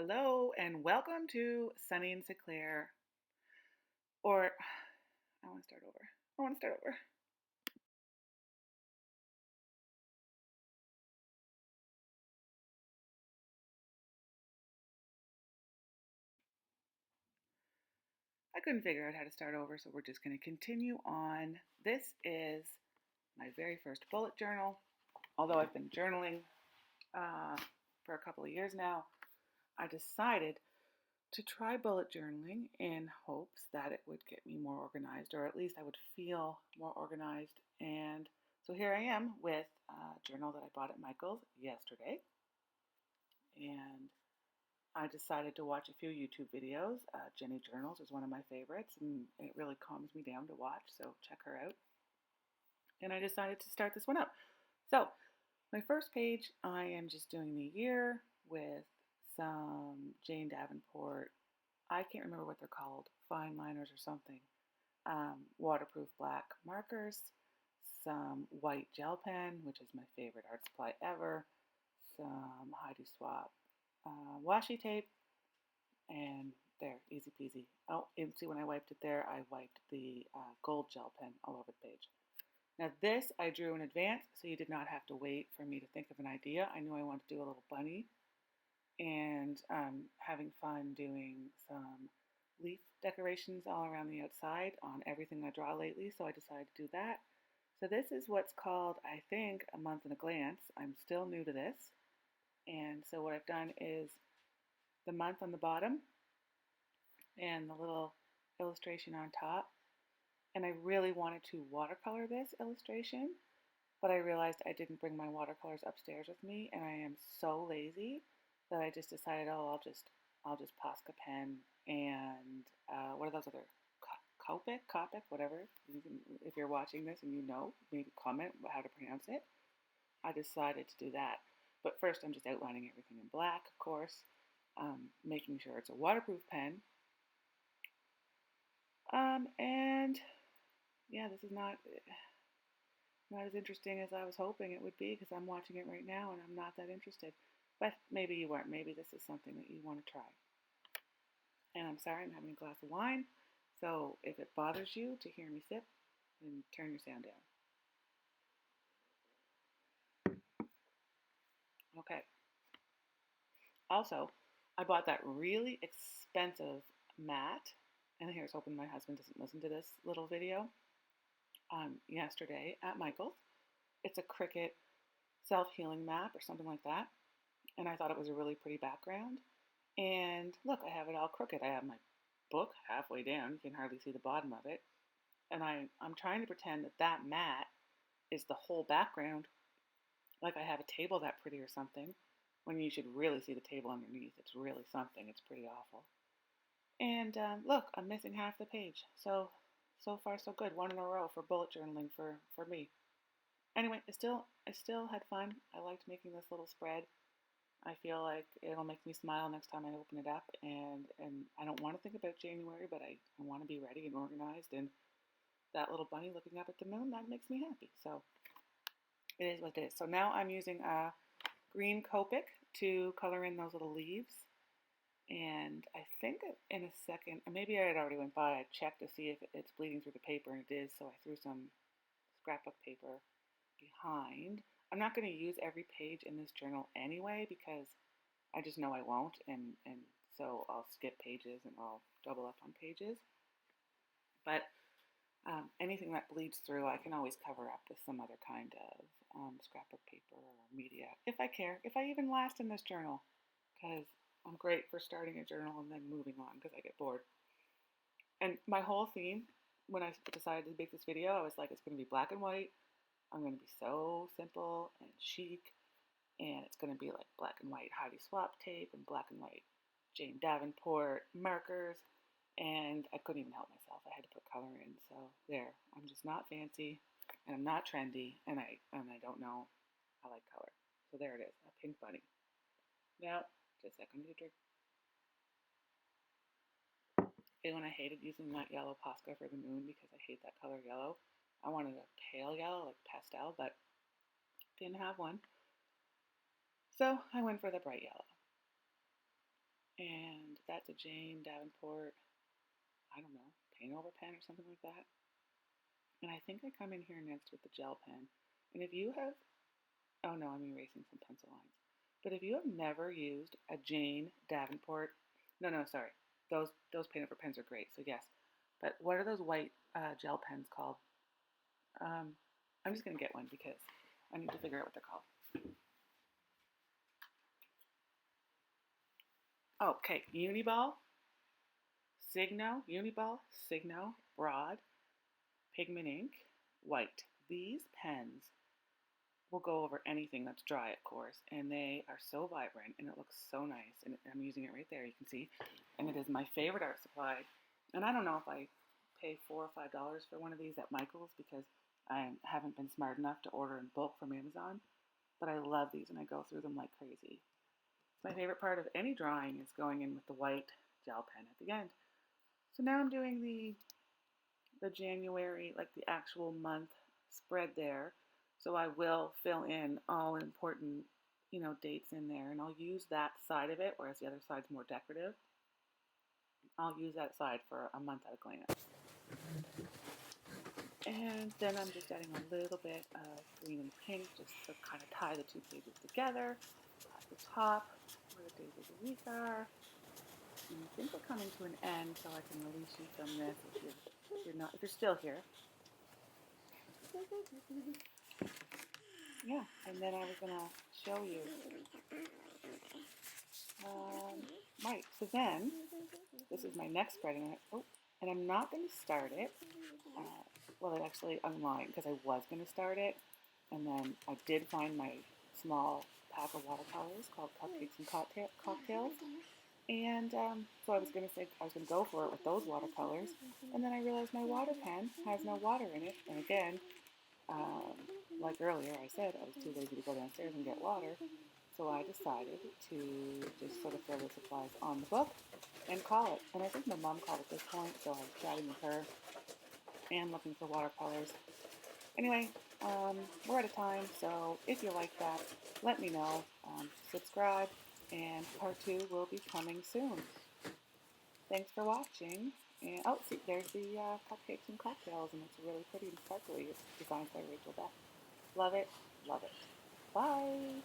Hello and welcome to Sunny and Sinclair. Or, I want to start over. I want to start over. I couldn't figure out how to start over, so we're just going to continue on. This is my very first bullet journal. Although I've been journaling for a couple of years now, I decided to try bullet journaling in hopes that it would get me more organized, or at least I would feel more organized. And so here I am with a journal that I bought at Michael's yesterday. And I decided to watch a few YouTube videos. Jenny Journals is one of my favorites, and it really calms me down to watch, so check her out. And I decided to start this one up. So, my first page, I am just doing the year with some Jane Davenport, I can't remember what they're called, fine liners or something, waterproof black markers, some white gel pen, which is my favorite art supply ever, some Heidi Swapp washi tape, and there, easy peasy. Oh, and see when I wiped it there, I wiped the gold gel pen all over the page. Now this I drew in advance, so you did not have to wait for me to think of an idea. I knew I wanted to do a little bunny, and having fun doing some leaf decorations all around the outside on everything I draw lately, so I decided to do that. So this is what's called, I think, a month in a glance. I'm still new to this, and so what I've done is the month on the bottom and the little illustration on top. And I really wanted to watercolor this illustration, but I realized I didn't bring my watercolors upstairs with me, and I am so lazy that I just decided, oh, I'll just Posca pen and what are those other Copic, whatever. If you're watching this and you know, maybe comment how to pronounce it. I decided to do that. But first, I'm just outlining everything in black, of course, making sure it's a waterproof pen. And yeah, this is not as interesting as I was hoping it would be because I'm watching it right now and I'm not that interested. But maybe you weren't. Maybe this is something that you want to try. And I'm sorry, I'm having a glass of wine. So if it bothers you to hear me sip, then turn your sound down. Okay. Also, I bought that really expensive mat, and here's hoping my husband doesn't listen to this little video, yesterday at Michael's. It's a Cricut self-healing map or something like that, and I thought it was a really pretty background. And look, I have it all crooked. I have my book halfway down. You can hardly see the bottom of it. And I'm trying to pretend that that mat is the whole background, like I have a table that pretty or something, when you should really see the table underneath. It's really something. It's pretty awful. And look, I'm missing half the page. So far so good. One in a row for bullet journaling for me. Anyway, I still had fun. I liked making this little spread. I feel like it'll make me smile next time I open it up, and I don't want to think about January, but I want to be ready and organized, and that little bunny looking up at the moon, that makes me happy. So it is what it is. So now I'm using a green Copic to color in those little leaves, and I think in a second, maybe I had already went by, I checked to see if it's bleeding through the paper, and it is, so I threw some scrapbook paper behind. I'm not going to use every page in this journal anyway because I just know I won't, and so I'll skip pages and I'll double up on pages. But anything that bleeds through, I can always cover up with some other kind of scrapbook paper or media if I care, if I even last in this journal, because I'm great for starting a journal and then moving on because I get bored. And my whole theme when I decided to make this video, I was like, it's going to be black and white. I'm going to be so simple and chic, and it's going to be like black and white Heidi Swapp tape and black and white Jane Davenport markers, and I couldn't even help myself. I had to put color in, so there. I'm just not fancy, and I'm not trendy, and I don't know. I like color, so there it is, a pink bunny. Now, just a second to drink. And when I hated using that yellow Posca for the moon because I hate that color yellow. I wanted a pale yellow, like pastel, but didn't have one. So I went for the bright yellow. And that's a Jane Davenport, I don't know, paint over pen or something like that. And I think I come in here next with the gel pen. And if you have, oh no, I'm erasing some pencil lines. But if you have never used a Jane Davenport, no, sorry, those paint over pens are great. So yes, but what are those white gel pens called? I'm just gonna get one because I need to figure out what they're called. Okay, Uniball, Signo, Broad, Pigment Ink, White. These pens will go over anything that's dry, of course, and they are so vibrant and it looks so nice. And I'm using it right there, you can see. And it is my favorite art supply. And I don't know if I pay $4 or $5 for one of these at Michael's because I haven't been smart enough to order in bulk from Amazon. But I love these and I go through them like crazy. My favorite part of any drawing is going in with the white gel pen at the end. So now I'm doing the January, like the actual month spread there. So I will fill in all important, dates in there, and I'll use that side of it, whereas the other side's more decorative. I'll use that side for a month at a glance. And then I'm just adding a little bit of green and pink just to kind of tie the two pages together. At the top, where the days of the week are. And I think we're coming to an end, so I can release you from this if you're still here. Yeah, and then I was gonna show you. Right, so then this is my next spreading. And I'm not going to start it. Well, it actually I'm lying because I was going to start it, and then I did find my small pack of watercolors called Cupcakes and Cocktails. And so I was going to say I was going to go for it with those watercolors, and then I realized my water pen has no water in it. And again, like earlier, I said I was too lazy to go downstairs and get water, so I decided to just sort of throw the supplies on the book and call it. And I think my mom called at this point, so I was chatting with her and looking for watercolors. Anyway, we're out of time, so if you like that, let me know. Subscribe, and part 2 will be coming soon. Thanks for watching. And see, there's the Cupcakes and Cocktails, and it's really pretty and sparkly. It's designed by Rachel Beck. Love it, love it. Bye.